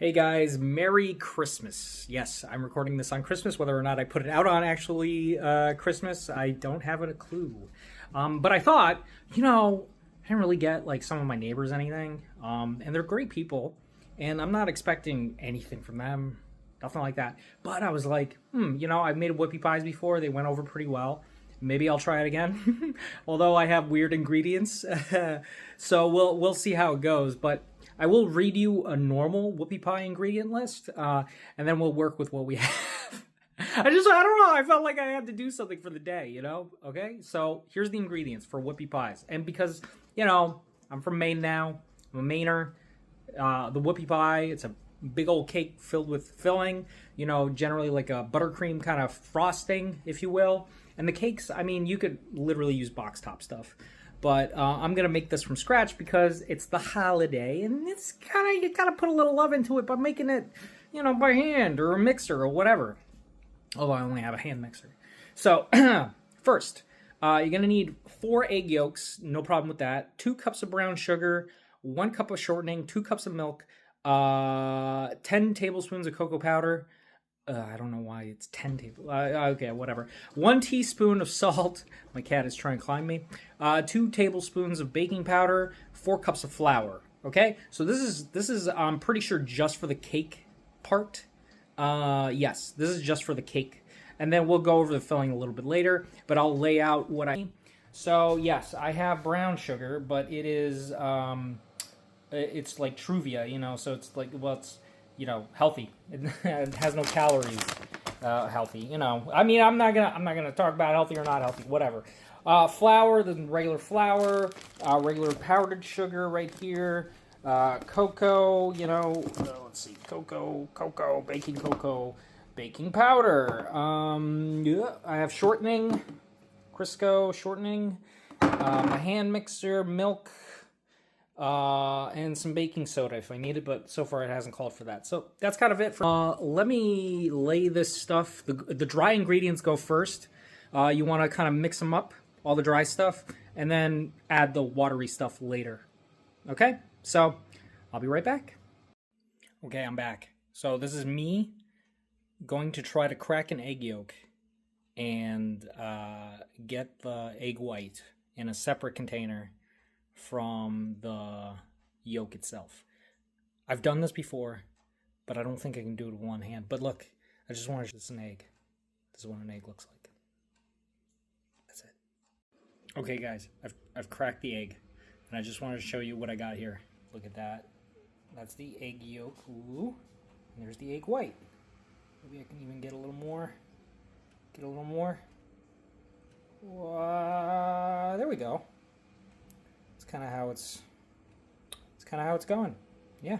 Hey guys, Merry Christmas. Yes, I'm recording this on Christmas. Whether or not I put it out on actually Christmas, I don't have a clue. But I thought, I didn't really get like some of my neighbors anything. And they're great people. And I'm not expecting anything from them. Nothing like that. But I was like, I've made whoopie pies before. They went over pretty well. Maybe I'll try it again. Although I have weird ingredients. So we'll see how it goes. But I will read you a normal whoopie pie ingredient list, and then we'll work with what we have. I don't know. I felt like I had to do something for the day, Okay, so here's the ingredients for whoopie pies, and because I'm from Maine now, I'm a Mainer. The whoopie pie, it's a big old cake filled with filling. Generally like a buttercream kind of frosting, if you will. And the cakes, I mean, you could literally use box top stuff. But I'm going to make this from scratch because it's the holiday, and it's you got to put a little love into it by making it, by hand or a mixer or whatever. Although I only have a hand mixer. So, first, you're going to need 4 egg yolks, no problem with that, 2 cups of brown sugar, 1 cup of shortening, 2 cups of milk, 10 tablespoons of cocoa powder. I don't know why it's 10 tablespoons. Okay, whatever. 1 teaspoon of salt. My cat is trying to climb me. 2 tablespoons of baking powder. 4 cups of flour. Okay, so this is I'm pretty sure just for the cake part. Yes, this is just for the cake, and then we'll go over the filling a little bit later. But I'll lay out what I. So yes, I have brown sugar, but it is it's like Truvia, So it's like it's healthy. It has no calories. Healthy, I mean, I'm not gonna talk about healthy or not healthy, whatever. Flour, the regular flour, regular powdered sugar right here. Cocoa, let's see, cocoa, baking powder. Yeah, I have shortening, Crisco shortening, my hand mixer, milk. And some baking soda if I need it, but so far it hasn't called for that. So that's kind of it. Let me lay this stuff. The dry ingredients go first. You want to kind of mix them up, all the dry stuff, and then add the watery stuff later. Okay? So I'll be right back. Okay, I'm back. So this is me going to try to crack an egg yolk and get the egg white in a separate container from the yolk itself. I've done this before, but I don't think I can do it with one hand. But look, I just want to show this an egg. This is what an egg looks like. That's it. Okay, guys, I've cracked the egg, and I just wanted to show you what I got here. Look at that. That's the egg yolk. Ooh, and there's the egg white. Maybe I can even get a little more. Get a little more. There we go. Kind of how it's going. Yeah.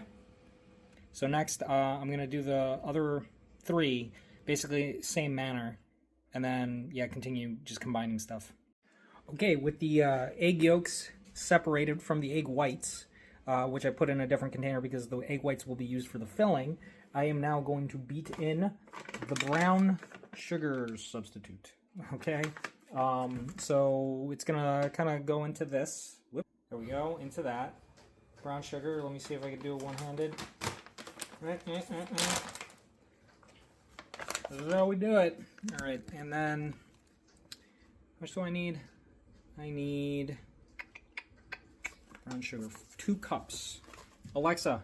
So next, I'm gonna do the other 3, basically same manner, and then continue just combining stuff. Okay, with the egg yolks separated from the egg whites, which I put in a different container because the egg whites will be used for the filling. I am now going to beat in the brown sugar substitute. Okay. So it's gonna kind of go into this. There we go, into that. Brown sugar, let me see if I can do it one-handed. This is how we do it. Alright, and then, how much do I need? I need brown sugar, 2 cups. Alexa,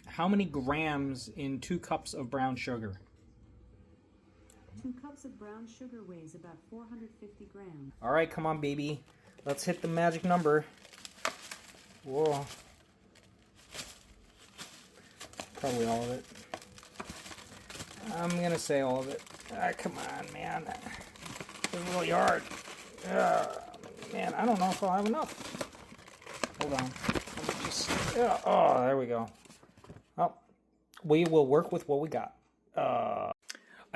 how many grams in 2 cups of brown sugar? 2 cups of brown sugar weighs about 450 grams. Alright, come on, baby. Let's hit the magic number. Whoa. Probably all of it. I'm gonna say all of it. Come on, man. It's really hard. Man, I don't know if I'll have enough. Hold on. Let me just... oh, there we go. Well, we will work with what we got.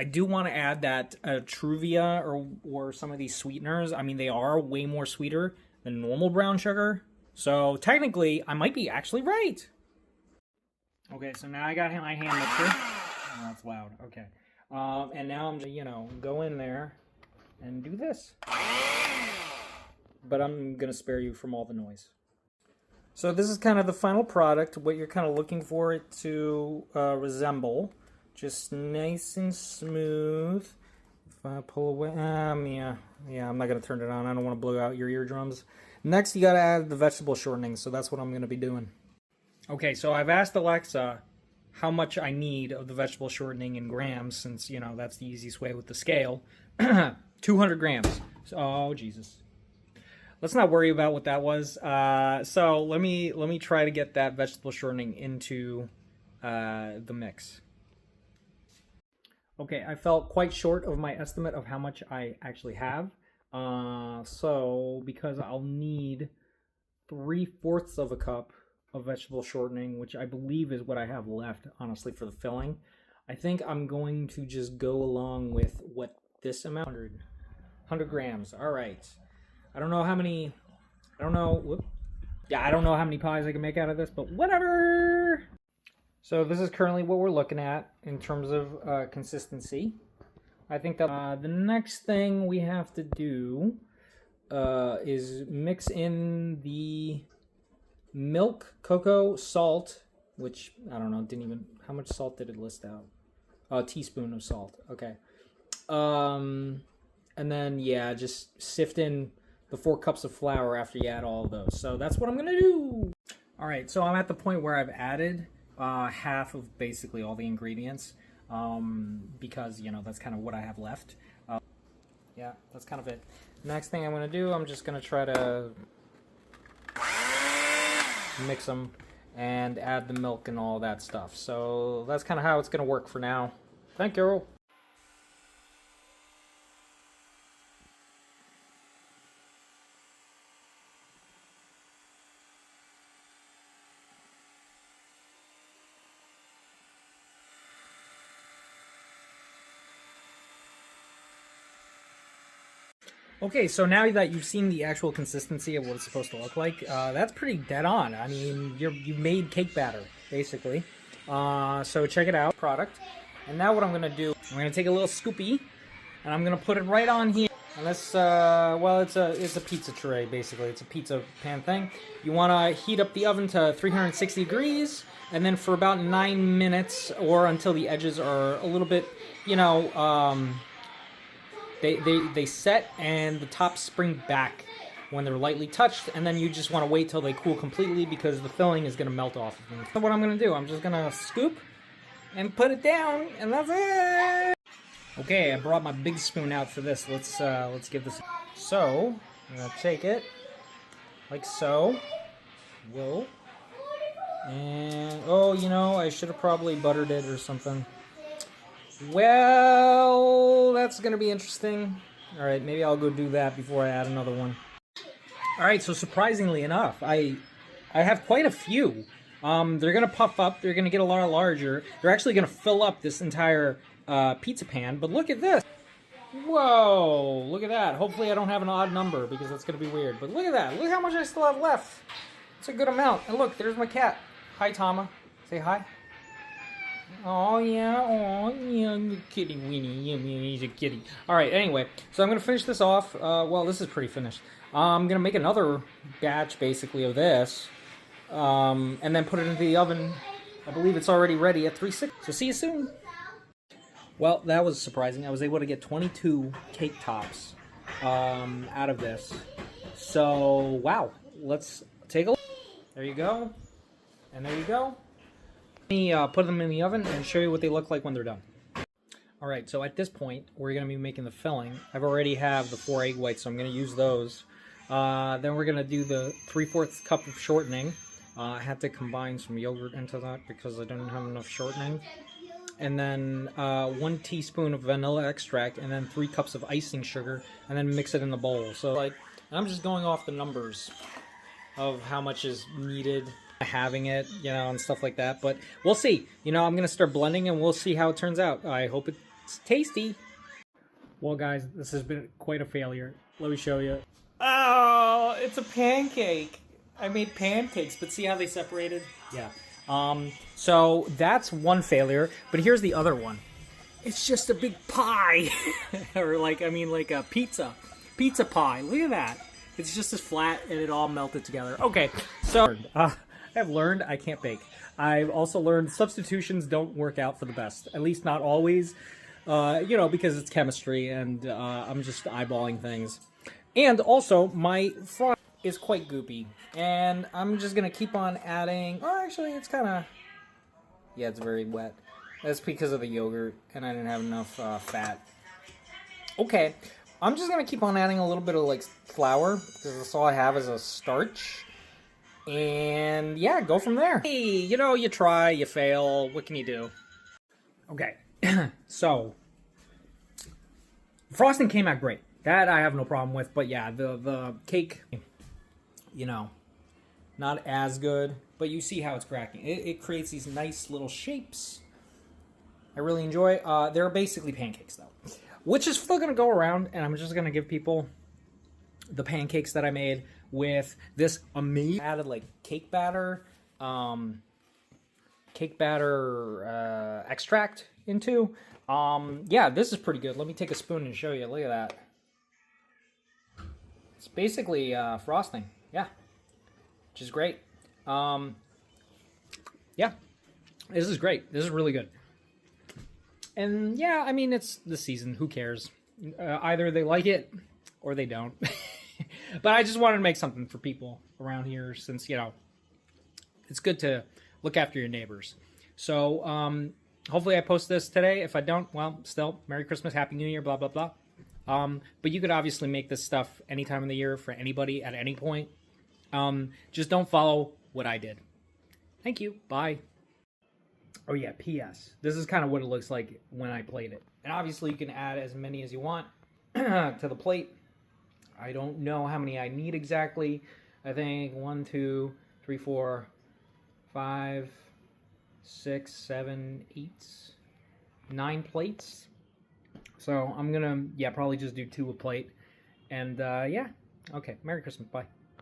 I do want to add that Truvia or some of these sweeteners, I mean, they are way more sweeter than normal brown sugar. So technically, I might be actually right. Okay, so now I got my hand mixer. Oh, that's loud. Okay. And now I'm gonna, go in there and do this. But I'm going to spare you from all the noise. So this is kind of the final product, what you're kind of looking for it to resemble. Just nice and smooth. If I pull away, yeah, I'm not going to turn it on. I don't want to blow out your eardrums. Next, you got to add the vegetable shortening, so that's what I'm going to be doing. Okay, so I've asked Alexa how much I need of the vegetable shortening in grams, since, you know, that's the easiest way with the scale. 200 grams. Oh, Jesus. Let's not worry about what that was. So let me try to get that vegetable shortening into the mix. Okay, I fell quite short of my estimate of how much I actually have. So because I'll need 3/4 of a cup of vegetable shortening, which I believe is what I have left, honestly, for the filling, I think I'm going to just go along with what this amount, 100 grams. All right. I don't know how many pies I can make out of this, but whatever. So this is currently what we're looking at in terms of consistency. I think that the next thing we have to do is mix in the milk, cocoa, salt, which, I don't know, how much salt did it list out? A teaspoon of salt, okay. And then, yeah, just sift in the 4 cups of flour after you add all of those. So that's what I'm going to do. All right, so I'm at the point where I've added half of basically all the ingredients because, you know, that's kind of what I have left. Yeah, that's kind of it. Next thing I'm going to do, I'm just going to try to mix them and add the milk and all that stuff. So that's kind of how it's going to work for now. Thank you. Okay, so now that you've seen the actual consistency of what it's supposed to look like, that's pretty dead on. I mean, you made cake batter, basically. So check it out, product. And now what I'm going to do, I'm going to take a little scoopy, and I'm going to put it right on here. And this, well, it's a pizza tray, basically. It's a pizza pan thing. You want to heat up the oven to 360 degrees, and then for about 9 minutes, or until the edges are a little bit, you know, they set and the tops spring back when they're lightly touched, and then you just want to wait till they cool completely because the filling is going to melt off of them. So what I'm going to do, I'm just going to scoop and put it down, and that's it! Okay, I brought my big spoon out for this. Let's give this. So, I'm going to take it like so. Whoa. And, oh, you know, I should have probably buttered it or something. Well, that's going to be interesting. All right, maybe I'll go do that before I add another one. All right, so surprisingly enough, I have quite a few. They're going to puff up. They're going to get a lot larger. They're actually going to fill up this entire pizza pan. But look at this. Whoa, look at that. Hopefully I don't have an odd number because that's going to be weird. But look at that. Look how much I still have left. It's a good amount. And look, there's my cat. Hi, Tama. Say hi. Oh yeah, you're kitty weenie, he's a kitty. Alright, anyway, so I'm going to finish this off, well, this is pretty finished. I'm going to make another batch, basically, of this, and then put it into the oven. I believe it's already ready at 360, so see you soon. Well, that was surprising. I was able to get 22 cake tops out of this. So, wow, let's take a look. There you go, and there you go. Let me put them in the oven and show you what they look like when they're done. Alright, so at this point, we're going to be making the filling. I've already have the 4 egg whites, so I'm going to use those. Then we're going to do the 3/4 cup of shortening. I had to combine some yogurt into that because I didn't have enough shortening. And then 1 teaspoon of vanilla extract, and then 3 cups of icing sugar, and then mix it in the bowl. So, like, I'm just going off the numbers of how much is needed, having it, you know, and stuff like that. But we'll see. You know, I'm going to start blending, and we'll see how it turns out. I hope it's tasty. Well, guys, this has been quite a failure. Let me show you. Oh, it's a pancake. I made pancakes, but see how they separated? Yeah. So that's one failure, but here's the other one. It's just a big pie. Or like, I mean, like a pizza pie. Look at that. It's just as flat and it all melted together. Okay, so I've learned I can't bake. I've also learned substitutions don't work out for the best. At least not always. Because it's chemistry and I'm just eyeballing things. And also, my frost is quite goopy. And I'm just going to keep on adding... Oh, actually, it's kind of... Yeah, it's very wet. That's because of the yogurt, and I didn't have enough fat. Okay, I'm just going to keep on adding a little bit of, like, flour, because that's all I have is a starch. And, yeah, go from there. Hey, you try, you fail. What can you do? Okay, so... Frosting came out great. That I have no problem with, but yeah, the cake, not as good, but you see how it's cracking. It creates these nice little shapes. I really enjoy. They're basically pancakes, though, which is still going to go around, and I'm just going to give people the pancakes that I made with this amazing added, like, cake batter extract into. Yeah, this is pretty good. Let me take a spoon and show you. Look at that. It's basically frosting. Yeah. Which is great. Yeah. This is great. This is really good. And yeah, I mean, it's the season. Who cares? Either they like it or they don't. But I just wanted to make something for people around here since, it's good to look after your neighbors. So, hopefully I post this today. If I don't, well, still, Merry Christmas, Happy New Year, blah, blah, blah. But you could obviously make this stuff any time of the year for anybody at any point. Just don't follow what I did. Thank you. Bye. Oh, yeah, P.S. This is kind of what it looks like when I played it. And obviously you can add as many as you want to the plate. I don't know how many I need exactly. I think 1, 2, 3, 4, 5... 6, 7, 8, 9 plates. So I'm gonna, probably just do 2 a plate. And yeah, okay. Merry Christmas. Bye.